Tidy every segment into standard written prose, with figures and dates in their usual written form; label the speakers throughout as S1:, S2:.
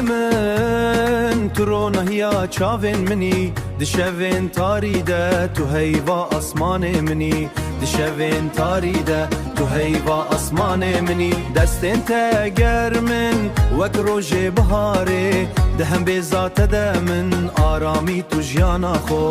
S1: من ترونه هيا چاوین منی دشوین تاریده تو هیوا اسمان منی دشوین تاریده تو هیوا اسمان منی دستین تگر من وک روژ بهاره دهم به ذات ده من آرامی تو جیانا خو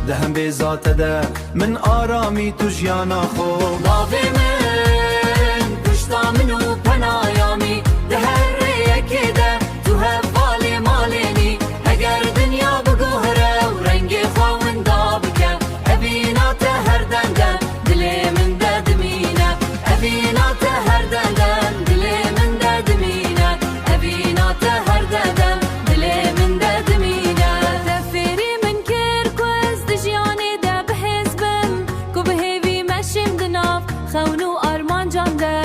S1: دهم به ذات ده من آرامی تو جیانا خو
S2: باوی من پشتا منو پنایامی ده هر یکی ده تو هفالی مالینی اگر دنیا بگوهره و رنگ خواهن دا بکن ابینات هر دندن دلی من ده دمینه ابینات هر دندن دلی من ده دمینه ابینات هر دندن دلی من ده دمینه تفیری من کر کوز دجیانی ده بحزبم کو بهیوی مشیم دناف خونو آرمان جانده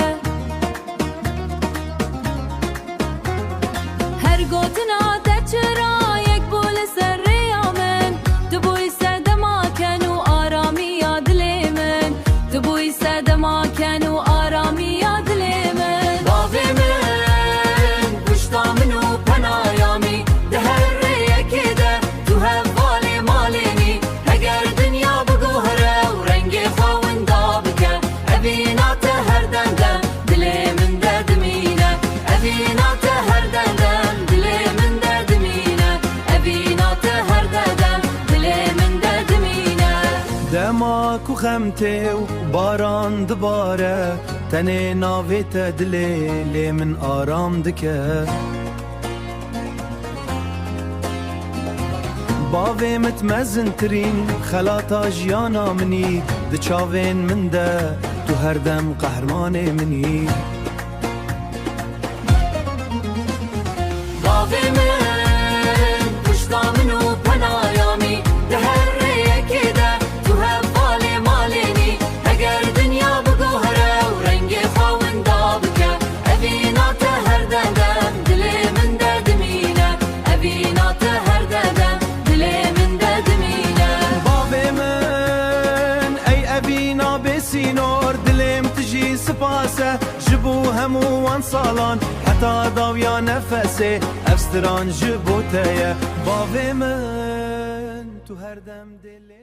S2: هر گوتنا تچرا یک بول سر ریامن دبوی سدما کنو آرامی یاد لیمن دبوی سدما کنو آرامی یاد لیمن باوی من پشتا منو پنایامی ده هر یکی ده تو هفالی مالینی اگر دنیا بگوهره و رنگ خواهن دا بکن ابینات هر دندن دلی من ده دمینه ابینات هر دندن دلی من ده دمینه ابینات هر دندن دلی من ده دمینه
S1: دما کو خمته و باران دباره تنه ناویت دلی لی من آرام دکه باوی متمزن ترین خلاتا جیانا منی ده چاوین من ده تو هر دم قهرمان منی
S2: باوی من پشتا منو پنایامی ده هر یکی ده تو هفالی مالینی اگر دنیا بگوهره و رنگ خواهن دا بکن ابینات هر دندن دلی من ده دمینه ابینات هر دندن دلی من ده دمینه
S1: باوی من ای ابینا بسینور دلم تجی سپاسه جبو همو وان سالان حتی داویا نفسه افستران جبو تیه باوی من تو هر دم دلی